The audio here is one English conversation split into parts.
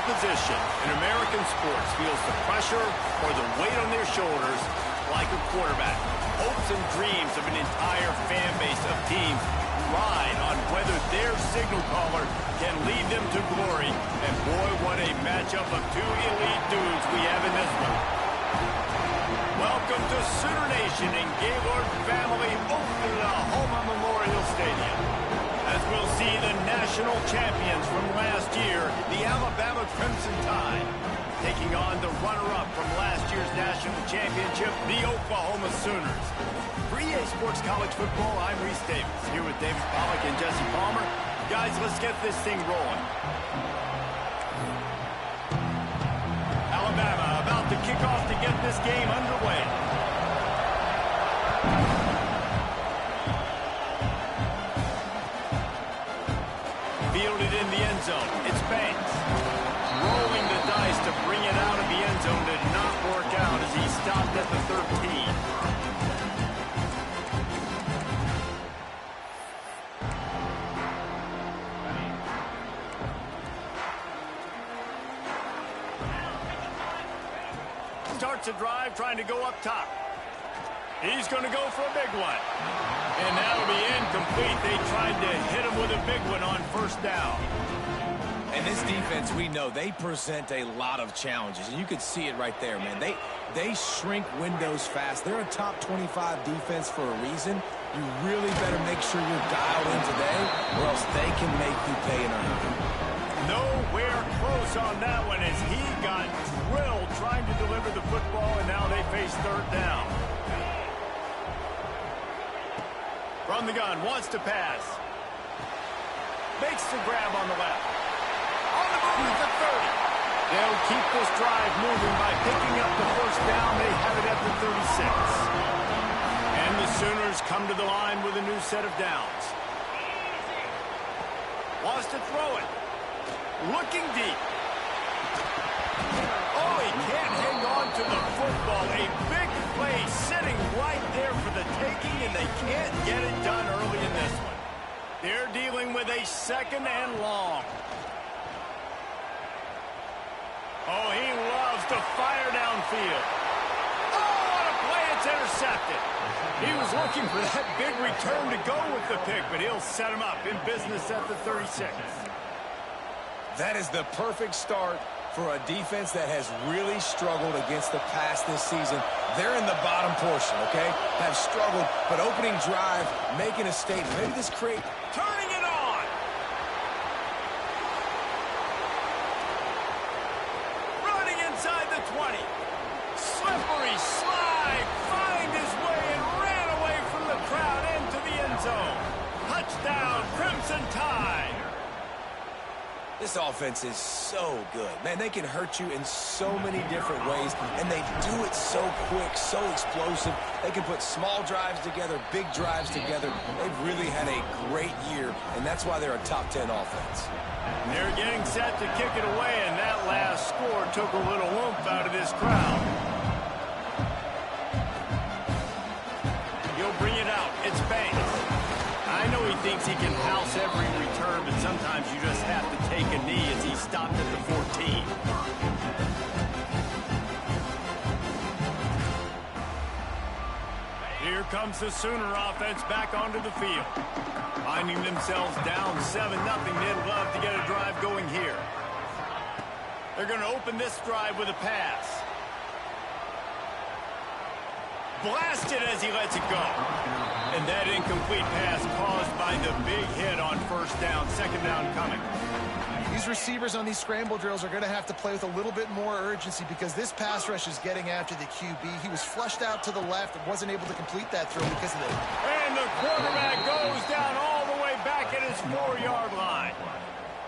position in American sports feels the pressure or the weight on their shoulders like a quarterback. Hopes and dreams of an entire fan base of teams ride on whether their signal caller can lead them to glory. And boy, what a matchup of two elite dudes we have in this one. Welcome to Sooner Nation and Gaylord family Oklahoma Memorial Stadium. As we'll see the national champions from last year, the Alabama Crimson Tide, taking on the runner-up from last year's national championship, the Oklahoma Sooners. For EA Sports College Football, I'm Reese Davis, here with David Pollack and Jesse Palmer. Guys, let's get this thing rolling. Alabama about to kick off to get this game underway. Fielded in the end zone. It's Banks. Rolling the dice to bring it out of the end zone did not work out as he stopped at the 13. Starts a drive trying to go up top. He's going to go for a big one. And that'll be incomplete. They tried to hit him with a big one on first down. And this defense, we know, they present a lot of challenges. And you could see it right there, man. They shrink windows fast. They're a top 25 defense for a reason. You really better make sure you're dialed in today, or else they can make you pay in a hurry. Nowhere close on that one as he got drilled trying to deliver the football, and now they face third down. From the gun, wants to pass. Makes the grab on the left. On the move at the 30. They'll keep this drive moving by picking up the first down. They have it at the 36. And the Sooners come to the line with a new set of downs. Wants to throw it. Looking deep. Oh, he can't hang on to the football. A big play sitting right there for the taking, and they can't get it done early in this one. They're dealing with a second and long. Oh, he loves to fire downfield. Oh, what a play. It's intercepted. He was looking for that big return to go with the pick, but he'll set him up in business at the 36. That is the perfect start for a defense that has really struggled against the pass this season. They're in the bottom portion, okay? Have struggled, but opening drive, making a statement. Maybe this create... Turning it on! Running inside the 20. Slippery slide. Find his way and ran away from the crowd into the end zone. Touchdown, Crimson Tide. This offense is so good. Man, they can hurt you in so many different ways, and they do it so quick, so explosive. They can put small drives together, big drives together. They've really had a great year, and that's why they're a top 10 offense. They're getting set to kick it away, and that last score took a little oomph out of this crowd. He'll bring it out. It's Banks. I know he thinks he can house every return, but sometimes you just have to take a knee as he stopped at the 14. Here comes the Sooner offense back onto the field. Finding themselves down 7-0, they'd love to get a drive going here. They're going to open this drive with a pass. Blasted as he lets it go. And that incomplete pass caused by the big hit on first down. Second down coming. These receivers on these scramble drills are going to have to play with a little bit more urgency because this pass rush is getting after the QB. He was flushed out to the left and wasn't able to complete that throw because of it. And the quarterback goes down all the way back at his 4-yard line.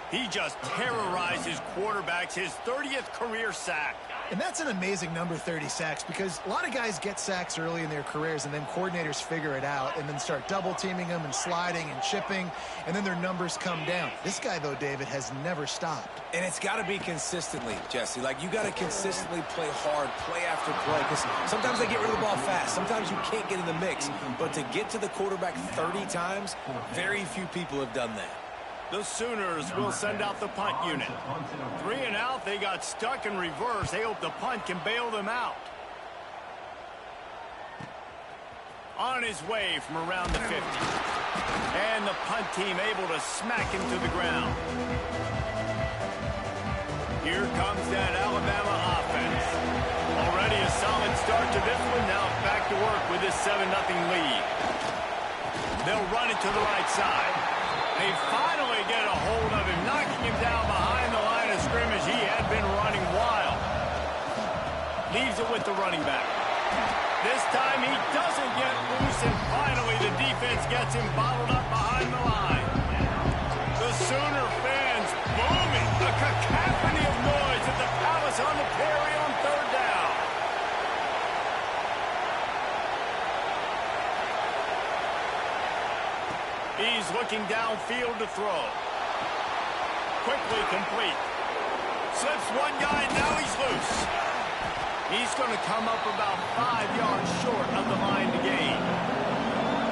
He just terrorizes quarterbacks, his 30th career sack. And that's an amazing number, 30 sacks, because a lot of guys get sacks early in their careers, and then coordinators figure it out and then start double-teaming them and sliding and chipping, and then their numbers come down. This guy, though, David, has never stopped. And it's got to be consistently, Jesse. Like, you got to consistently play hard, play after play, because sometimes they get rid of the ball fast. Sometimes you can't get in the mix. But to get to the quarterback 30 times, very few people have done that. The Sooners will send out the punt unit. 3 and out. They got stuck in reverse. They hope the punt can bail them out. On his way from around the 50. And the punt team able to smack him to the ground. Here comes that Alabama offense. Already a solid start to this one. Now back to work with this 7-0 lead. They'll run it to the right side. They finally get a hold of him, knocking him down behind the line of scrimmage. He had been running wild. Leaves it with the running back. This time he doesn't get loose, and finally the defense gets him bottled up behind the line. The Sooner fans booming. A cacophony of noise at the Palace on the carry on 3rd down. He's looking downfield to throw. Quickly complete. Slips one guy, now he's loose. He's going to come up about 5 yards short of the line to gain.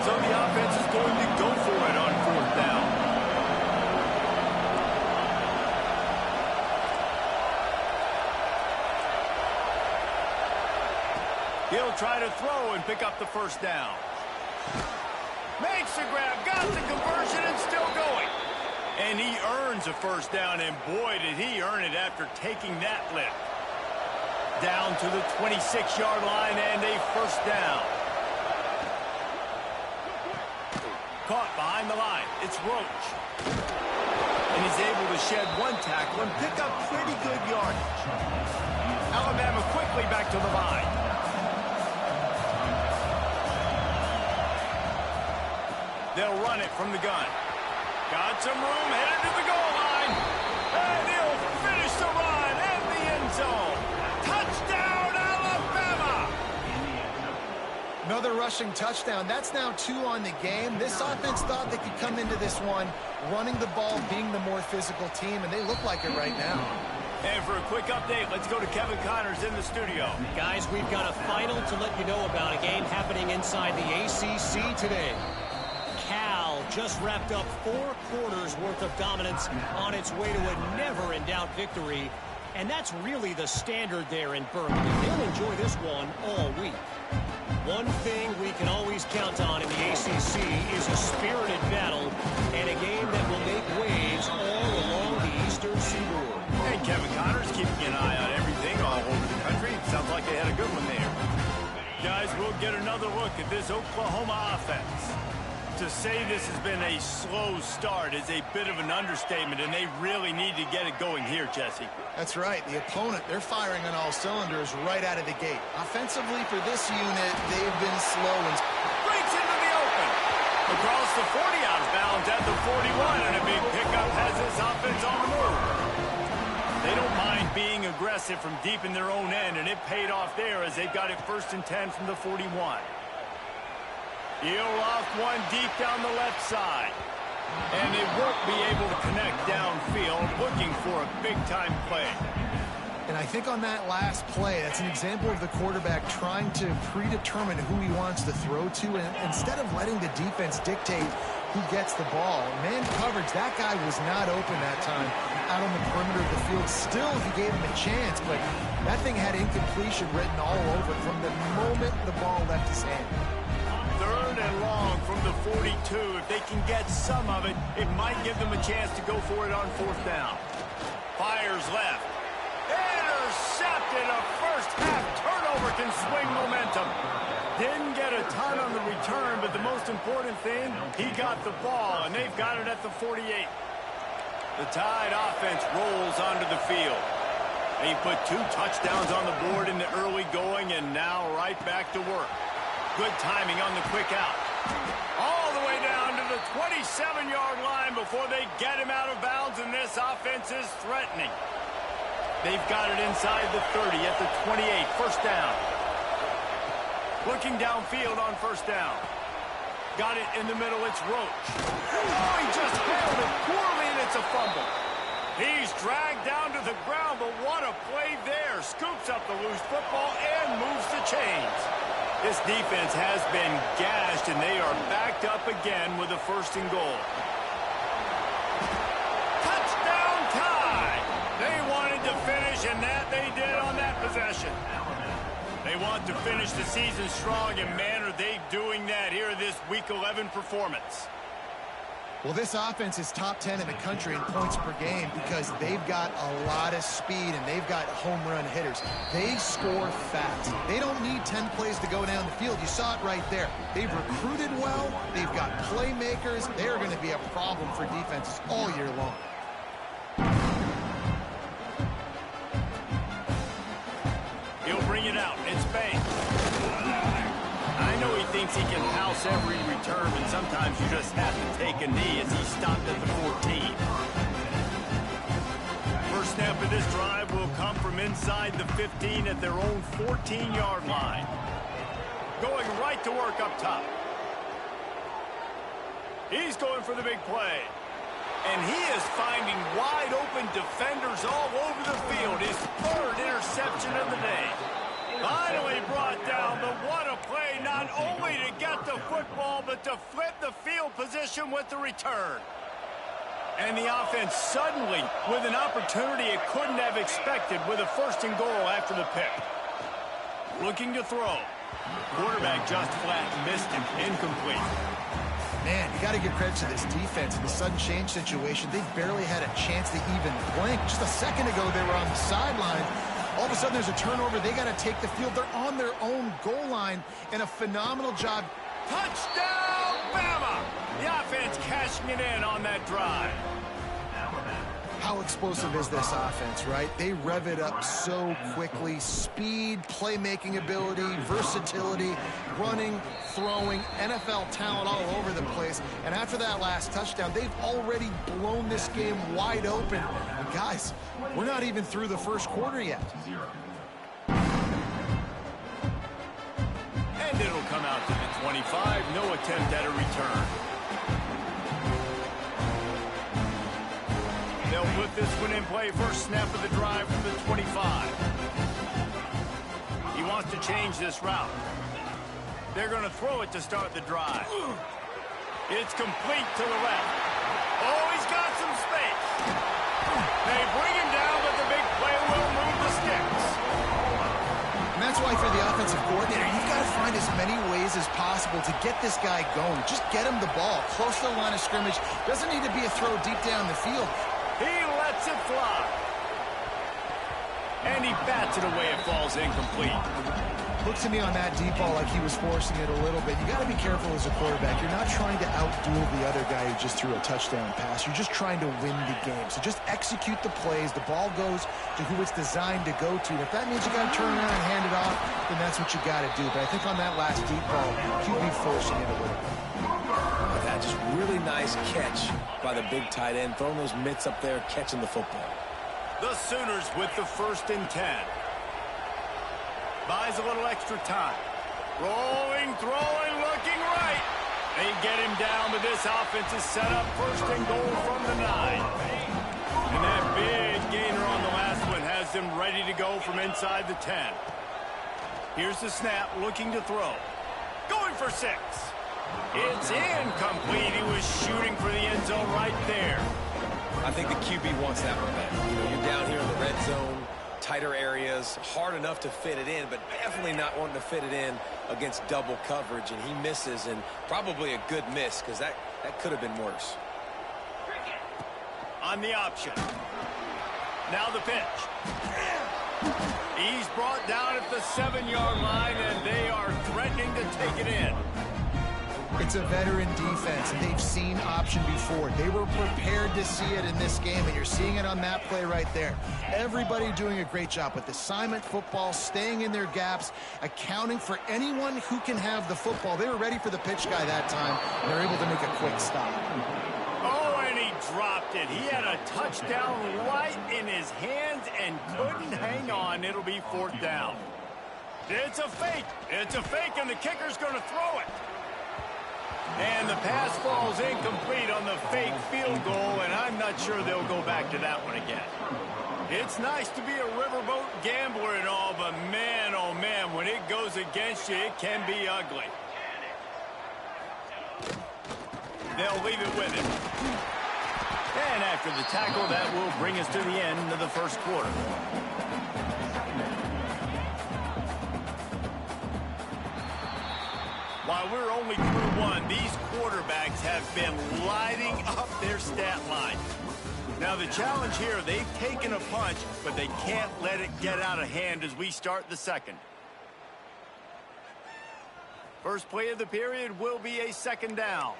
So the offense is going to go for it on 4th down. He'll try to throw and pick up the 1st down. Makes the grab, got the conversion, and still going. And he earns a 1st down, and boy, did he earn it after taking that lift. Down to the 26-yard line and a 1st down. Caught behind the line. It's Roach. And he's able to shed 1 tackle and pick up pretty good yardage. Alabama quickly back to the line. They'll run it from the gun. Got some room, headed to the goal line. And he'll finish the run in the end zone. Touchdown, Alabama! Another rushing touchdown. That's now 2 on the game. This offense thought they could come into this one running the ball, being the more physical team, and they look like it right now. And for a quick update, let's go to Kevin Connors in the studio. Guys, we've got a final to let you know about, a game happening inside the ACC today. Cal just wrapped up 4 quarters worth of dominance on its way to a never-in-doubt victory. And that's really the standard there in Berkeley. They'll enjoy this one all week. One thing we can always count on in the ACC is a spirited battle and a game that will make waves all along the Eastern Seaboard. Hey, Kevin Connors keeping an eye on everything all over the country. Sounds like they had a good one there. Guys, we'll get another look at this Oklahoma offense. To say this has been a slow start is a bit of an understatement, and they really need to get it going here, Jesse. That's right. The opponent, they're firing on all cylinders right out of the gate. Offensively for this unit, they've been slow and Breaks into the open. Across the 40 out of bounds at the 41, and a big pickup has this offense on the move. They don't mind being aggressive from deep in their own end, and it paid off there as they've got it 1st and 10 from the 41. He'll loft one deep down the left side. And they won't be able to connect downfield, looking for a big-time play. And I think on that last play, that's an example of the quarterback trying to predetermine who he wants to throw to, and instead of letting the defense dictate who gets the ball. Man coverage, that guy was not open that time out on the perimeter of the field. Still, he gave him a chance, but that thing had incompletion written all over it from the moment the ball left his hand. 3rd and long from the 42. If they can get some of it, it might give them a chance to go for it on 4th down. Fires left. Intercepted. A first-half turnover can swing momentum. Didn't get a ton on the return, but the most important thing, he got the ball, and they've got it at the 48. The Tide offense rolls onto the field. He put 2 touchdowns on the board in the early going, and now right back to work. Good timing on the quick out. All the way down to the 27-yard line before they get him out of bounds, and this offense is threatening. They've got it inside the 30 at the 28, 1st down. Looking downfield on 1st down. Got it in the middle, it's Roach. Oh, he just handled it poorly, and it's a fumble. He's dragged down to the ground, but what a play there. Scoops up the loose football and moves the chains. This defense has been gashed, and they are backed up again with a 1st and goal. They wanted to finish, and that they did on that possession. They want to finish the season strong, and man, are they doing that here in this Week 11 performance. Well, this offense is top 10 in the country in points per game because they've got a lot of speed and they've got home run hitters. They score fast. They don't need 10 plays to go down the field. You saw it right there. They've recruited well. They've got playmakers. They are going to be a problem for defenses all year long. He'll bring it out. It's Banks. I know he thinks he can house every return, and sometimes you just have to take a knee as he stopped at the 14. First snap of this drive will come from inside the 15 at their own 14-yard line. Going right to work up top. He's going for the big play. And he is finding wide-open defenders all over the field. His third interception of the day. Finally brought down, but what a play, not only to get the football, but to flip the field position with the return. And the offense suddenly, with an opportunity it couldn't have expected, with a first and goal after the pick. Looking to throw. Quarterback just flat missed him, incomplete. Man, you got to give credit to this defense in the sudden change situation. They barely had a chance to even blink. Just a second ago, they were on the sideline. All of a sudden, there's a turnover. They got to take the field. They're on their own goal line, and a phenomenal job. Touchdown, Bama! The offense cashing it in on that drive. How explosive is this offense, right? They rev it up so quickly. Speed, playmaking ability, versatility, running, throwing, NFL talent all over the place. And after that last touchdown, they've already blown this game wide open. And guys, we're not even through the first quarter yet. And it'll come out to the 25. No attempt at a return. They'll put this one in play. First snap of the drive from the 25. He wants to change this route. They're going to throw it to start the drive. It's complete to the left. Oh, he's got some space. They bring him down, but the big play will move the sticks. And that's why for the offensive coordinator, you've got to find as many ways as possible to get this guy going. Just get him the ball close to the line of scrimmage. Doesn't need to be a throw deep down the field. He lets it fly. And he bats it away. It falls incomplete. Looks to me on that deep ball like he was forcing it a little bit. You got to be careful as a quarterback. You're not trying to outduel the other guy who just threw a touchdown pass. You're just trying to win the game. So just execute the plays. The ball goes to who it's designed to go to. And if that means you got to turn around and hand it off, then that's what you got to do. But I think on that last deep ball, QB forcing it a little bit. That just really nice catch by the big tight end, throwing those mitts up there, catching the football. The Sooners with the 1st and 10. Buys a little extra time. Rolling, throwing, looking right. They get him down, but this offense is set up 1st and goal from the 9. And that big gainer on the last one has them ready to go from inside the 10. Here's the snap, looking to throw. Going for 6. It's incomplete. He was shooting for the end zone right there. I think the QB wants that one back. You know, you're down here in the red zone, tighter areas, hard enough to fit it in, but definitely not wanting to fit it in against double coverage, and he misses, and probably a good miss because that could have been worse. On the option. Now the pitch. He's brought down at the 7-yard line, and they are threatening to take it in. It's a veteran defense, and they've seen option before. They were prepared to see it in this game, and you're seeing it on that play right there. Everybody doing a great job with assignment football, staying in their gaps, accounting for anyone who can have the football. They were ready for the pitch guy that time, and they're able to make a quick stop. Oh, and he dropped it. He had a touchdown right in his hands and couldn't hang on. It'll be 4th down. It's a fake. It's a fake, and the kicker's going to throw it. And the pass falls incomplete on the fake field goal, and I'm not sure they'll go back to that one again. It's nice to be a riverboat gambler and all, but man, oh man, when it goes against you, it can be ugly. They'll leave it with him. And after the tackle, that will bring us to the end of the first quarter. While we're only through one, these quarterbacks have been lighting up their stat line. Now the challenge here, they've taken a punch, but they can't let it get out of hand as we start the second. First play of the period will be a second down.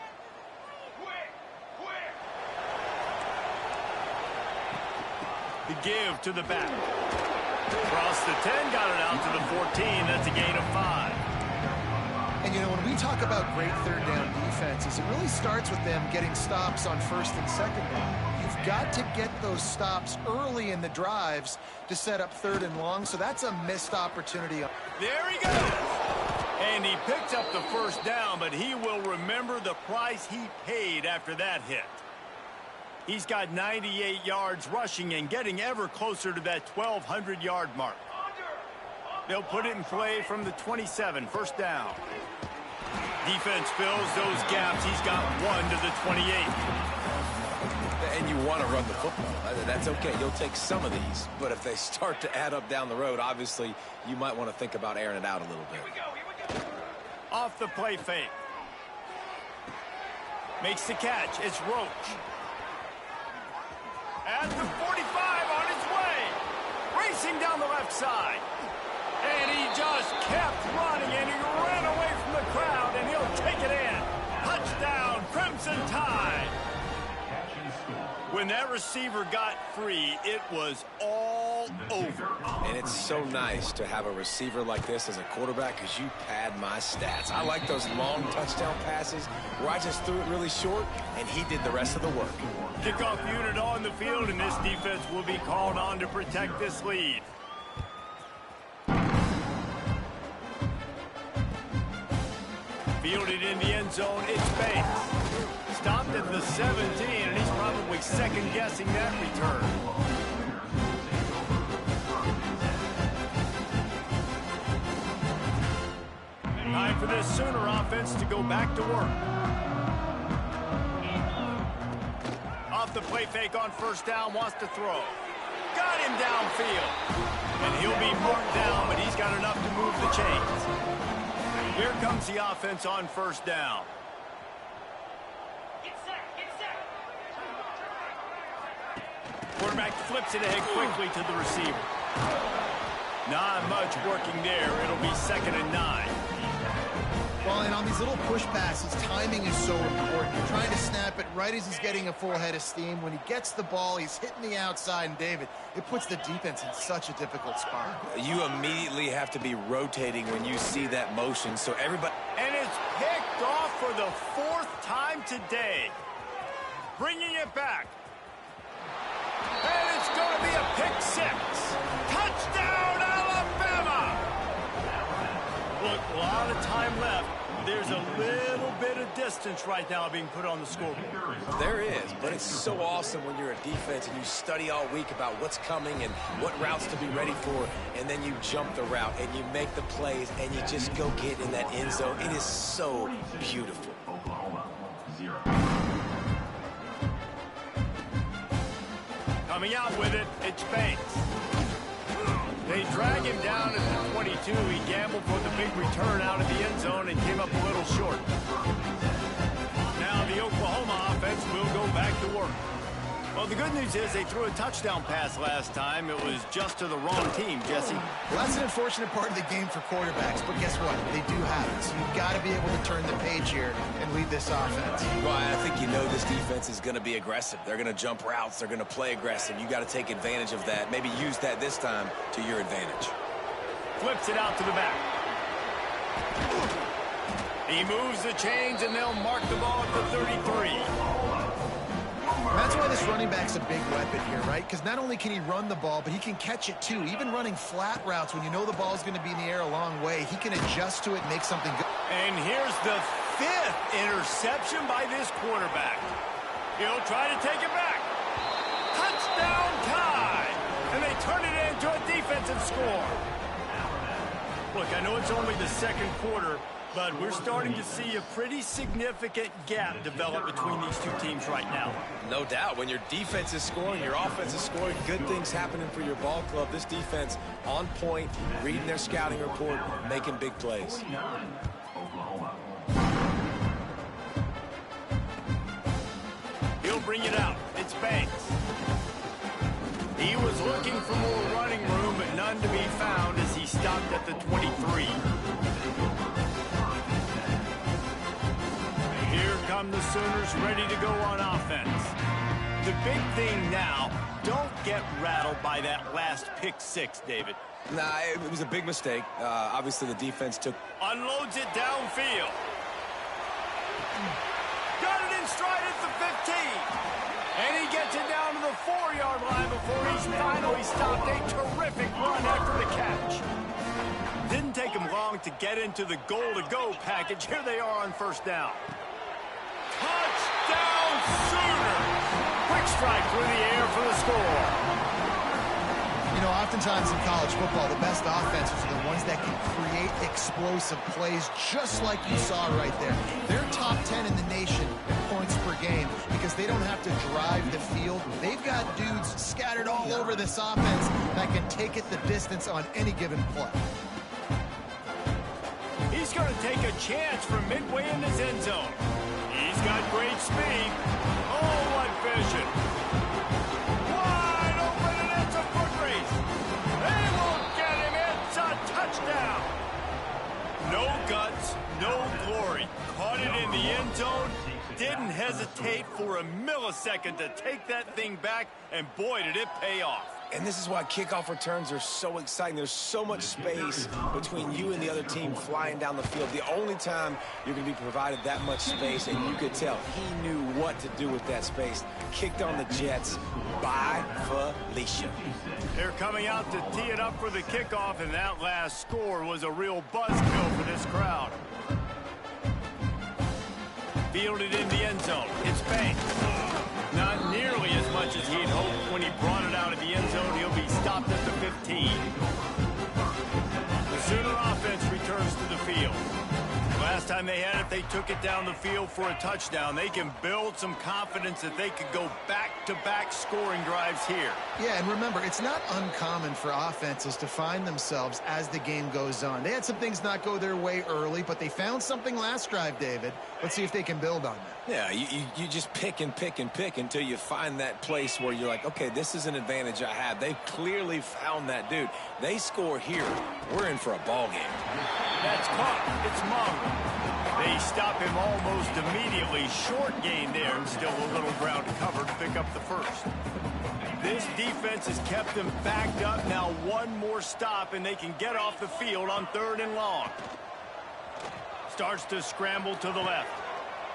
The give to the back. Across the 10, got it out to the 14. That's a gain of 5. And, you know, when we talk about great third down defenses, it really starts with them getting stops on first and second down. You've got to get those stops early in the drives to set up third and long, so that's a missed opportunity. There he goes. And he picked up the first down, but he will remember the price he paid after that hit. He's got 98 yards rushing and getting ever closer to that 1,200-yard mark. They'll put it in play from the 27, first down. Defense fills those gaps. He's got one to the 28. And you want to run the football. That's okay. You'll take some of these. But if they start to add up down the road, obviously, you might want to think about airing it out a little bit. Off the play fake. Makes the catch. It's Roach. At the 45 on his way. Racing down the left side. And he just kept running, and he ran away from the crowd, and he'll take it in. Touchdown, Crimson Tide. When that receiver got free, it was all over. And it's so nice to have a receiver like this as a quarterback because you pad my stats. I like those long touchdown passes where I just threw it really short, and he did the rest of the work. Kickoff unit on the field, and this defense will be called on to protect this lead. Fielded in the end zone, it's Bates. Stopped at the 17, and he's probably second-guessing that return. Time for this Sooner offense to go back to work. Off the play fake on first down, wants to throw. Got him downfield. And he'll be marked down, but he's got enough to move the chains. Here comes the offense on first down. Quarterback flips it ahead quickly to the receiver. Not much working there. It'll be 2nd and 9. Well, and on these little push passes, timing is so important. You're trying to snap it right as he's getting a full head of steam. When he gets the ball, he's hitting the outside, and David, it puts the defense in such a difficult spot. You immediately have to be rotating when you see that motion, so everybody... And it's picked off for the 4th time today. Bringing it back. And it's going to be a pick 6. Touchdown, Alabama! Look, a lot of time left. There's a little bit of distance right now being put on the scoreboard. There is, but it's so awesome when you're a defense and you study all week about what's coming and what routes to be ready for, and then you jump the route and you make the plays and you just go get in that end zone. It is so beautiful. Coming out with it, it's Banks. They drag him down at the 22. He gambled for the big return out of the end zone and came up a little short. Now the Oklahoma offense will go back to work. Well, the good news is they threw a touchdown pass last time. It was just to the wrong team, Jesse. Well, that's an unfortunate part of the game for quarterbacks, but guess what? They do have it, so you've got to be able to turn the page here and lead this offense. Well, I think you know this defense is going to be aggressive. They're going to jump routes. They're going to play aggressive. You got to take advantage of that. Maybe use that this time to your advantage. Flips it out to the back. He moves the chains, and they'll mark the ball at the 33. That's why this running back's a big weapon here, right? Because not only can he run the ball, but he can catch it too. Even running flat routes, when you know the ball's going to be in the air a long way, he can adjust to it and make something good. And here's the 5th interception by this quarterback. He'll try to take it back. Touchdown Tide! And they turn it into a defensive score. Look, I know it's only the second quarter. But we're starting to see a pretty significant gap develop between these two teams right now. No doubt. When your defense is scoring, your offense is scoring, good things happening for your ball club. This defense on point, reading their scouting report, making big plays. He'll bring it out. It's Banks. He was looking for more running room, but none to be found as he stopped at the 23. Here come the Sooners ready to go on offense. The big thing now, don't get rattled by that last pick six, David. Nah, it was a big mistake. Obviously, the defense took... Unloads it downfield. Got it in stride at the 15. And he gets it down to the 4-yard line before he's finally stopped. A terrific run after the catch. Didn't take him long to get into the goal-to-go package. Here they are on first down. Touchdown Sooners! Quick strike through the air for the score. You know, oftentimes in college football, the best offenses are the ones that can create explosive plays just like you saw right there. They're top 10 in the nation in points per game because they don't have to drive the field. They've got dudes scattered all over this offense that can take it the distance on any given play. He's going to take a chance from midway in his end zone. He's got great speed. Oh, what vision. Wide open, and it's a foot race. They won't get him. It's a touchdown. No guts, no glory. Caught it in the end zone. Didn't hesitate for a millisecond to take that thing back, and boy, did it pay off. And this is why kickoff returns are so exciting. There's so much space between you and the other team flying down the field. The only time you're going to be provided that much space, and you could tell he knew what to do with that space. Kicked on the Jets by Felicia. They're coming out to tee it up for the kickoff, and that last score was a real buzzkill for this crowd. Fielded in the end zone. It's Banks. Not nearly as much as he'd hoped when he brought it out of the end zone. He'll be stopped at the 15. The Sooner offense returns to the field. Last time they had it, they took it down the field for a touchdown. They can build some confidence that they could go back-to-back scoring drives here. Yeah, and remember, it's not uncommon for offenses to find themselves as the game goes on. They had some things not go their way early, but they found something last drive, David. Let's see if they can build on that. Yeah, you just pick and pick and pick until you find that place where you're like, okay, this is an advantage I have. They've clearly found that dude. They score here. We're in for a ball game. That's caught. It's Mung. They stop him almost immediately. Short gain there, and still a little ground covered to pick up the first. This defense has kept them backed up. Now one more stop, and they can get off the field on 3rd and long. Starts to scramble to the left.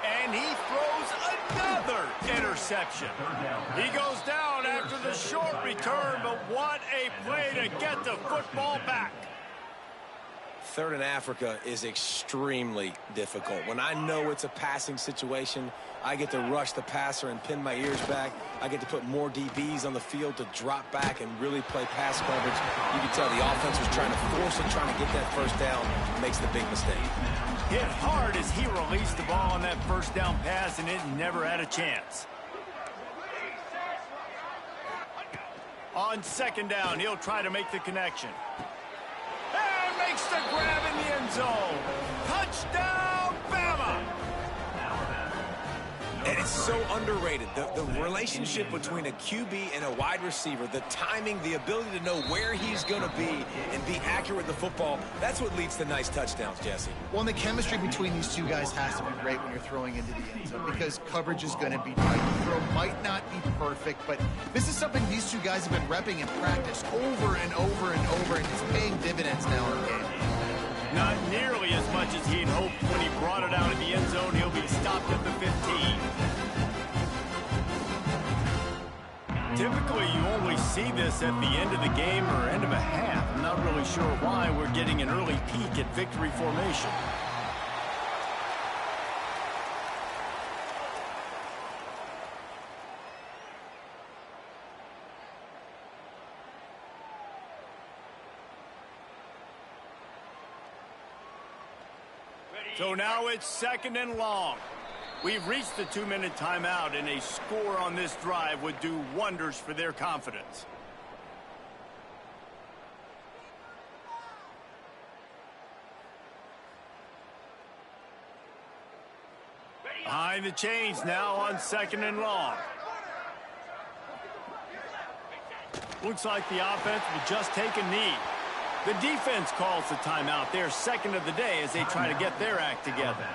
And he throws another interception. He goes down after the short return, but what a play to get the football back. 3rd and Africa is extremely difficult. When I know it's a passing situation, I get to rush the passer and pin my ears back. I get to put more DBs on the field to drop back and really play pass coverage. You can tell the offense was trying to force it, trying to get that first down, makes the big mistake. Hit hard as he released the ball on that first down pass, and it never had a chance. On 2nd down, he'll try to make the connection. And makes the grab in the end zone. Touchdown, Bama! And it's so underrated. The relationship between a QB and a wide receiver, the timing, the ability to know where he's going to be and be accurate with the football, that's what leads to nice touchdowns, Jesse. Well, and the chemistry between these two guys has to be great when you're throwing into the end zone because coverage is going to be tight. The throw might not be perfect, but this is something these two guys have been repping in practice over and over and over, and it's paying dividends now in the game. Not nearly as much as he'd hoped when he brought it out of the end zone. He'll be stopped at the 15. Typically, you only see this at the end of the game or end of a half. I'm not really sure why we're getting an early peek at victory formation. So now it's 2nd and long. We've reached the 2-minute timeout, and a score on this drive would do wonders for their confidence. Behind the chains now on 2nd and long. Looks like the offense will just take a knee. The defense calls the timeout. Their 2nd of the day as they try to get their act together.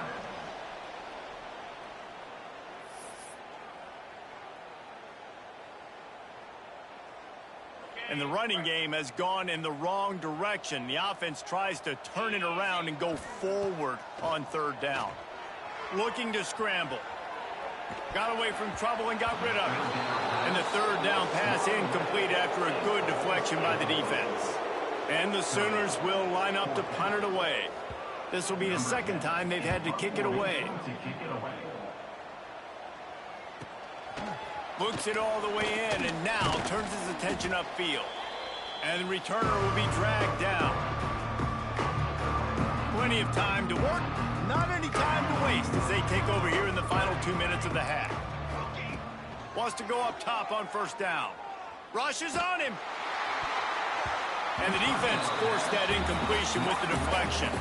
And the running game has gone in the wrong direction. The offense tries to turn it around and go forward on 3rd down. Looking to scramble. Got away from trouble and got rid of it. And the 3rd down pass incomplete after a good deflection by the defense. And the Sooners will line up to punt it away. This will be the 2nd time they've had to kick it away. Looks it all the way in and now turns his attention upfield. And the returner will be dragged down. Plenty of time to work. Not any time to waste as they take over here in the final 2 minutes of the half. Wants to go up top on 1st down. Rushes on him. And the defense forced that incompletion with the deflection.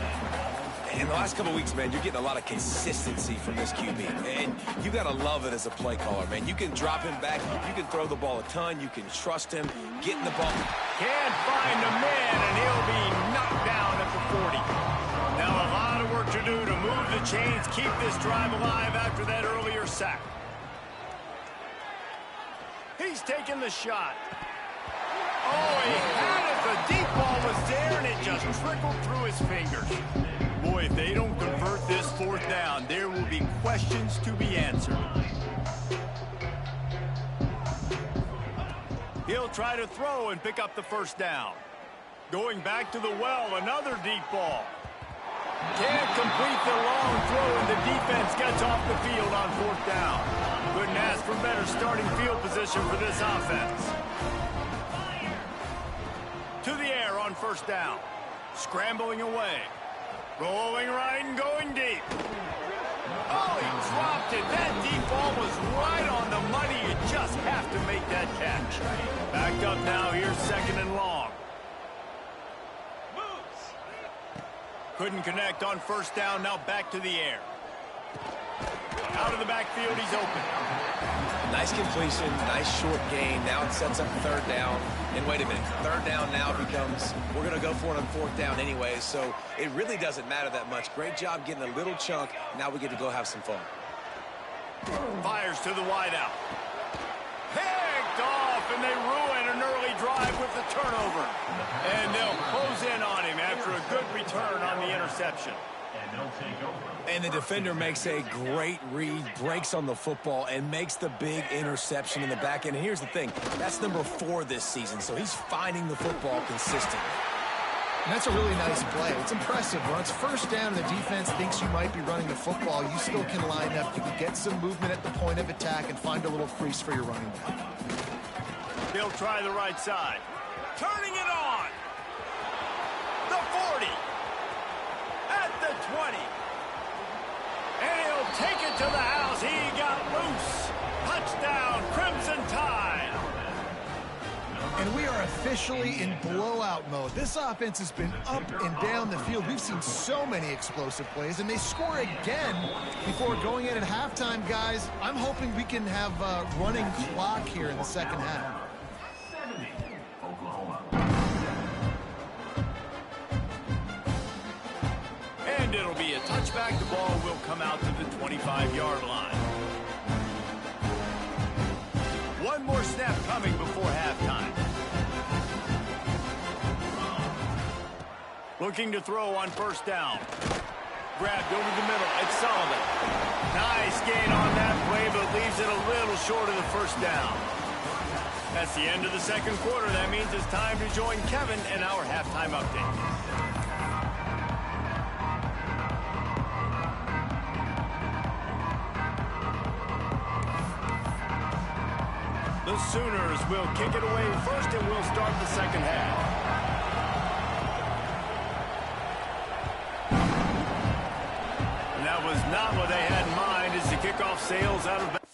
In the last couple of weeks, man, you're getting a lot of consistency from this QB. And you got to love it as a play caller, man. You can drop him back. You can throw the ball a ton. You can trust him. Getting the ball. Can't find a man, and he'll be knocked down at the 40. Now a lot of work to do to move the chains, keep this drive alive after that earlier sack. He's taking the shot. Oh, he had it. The deep ball was there, and it just trickled through his fingers. Boy, if they don't convert this 4th down, there will be questions to be answered. He'll try to throw and pick up the 1st down. Going back to the well, another deep ball. Can't complete the long throw, and the defense gets off the field on 4th down. Couldn't ask for better starting field position for this offense. To the air on 1st down. Scrambling away. Rolling right and going deep. Oh, he dropped it. That deep ball was right on the money. You just have to make that catch. Backed up now. Here's 2nd and long. Couldn't connect on 1st down. Now back to the air. Out of the backfield, he's open. Nice completion, nice short gain. Now it sets up 3rd down. And wait a minute, 3rd down now becomes, we're going to go for it on 4th down anyway, so it really doesn't matter that much. Great job getting a little chunk. Now we get to go have some fun. Fires to the wideout. Picked off, and they ruin an early drive with the turnover. And they'll close in on him after a good return on the interception. And the defender makes a great read, breaks on the football, and makes the big interception in the back end. And here's the thing, that's number 4 this season, so he's finding the football consistently. And that's a really nice play. It's impressive. When it's 1st down and the defense thinks you might be running the football, you still can line up. You can get some movement at the point of attack and find a little crease for your running back. They'll try the right side. Turning it on. The 40. At the 20. And he'll take it to the house. He got loose. Touchdown, Crimson Tide. And we are officially in blowout mode. This offense has been up and down the field. We've seen so many explosive plays, and they score again before going in at halftime, guys. I'm hoping we can have a running clock here in the 2nd half. And it'll be a touchback. The ball will come out to the 25-yard line. One more snap coming before halftime. Looking to throw on 1st down. Grabbed over the middle. It's Sullivan. Nice gain on that play, but leaves it a little short of the 1st down. That's the end of the 2nd quarter. That means it's time to join Kevin and our halftime update. The Sooners will kick it away first, and we'll start the 2nd half. what they had in mind is to kick off sales out of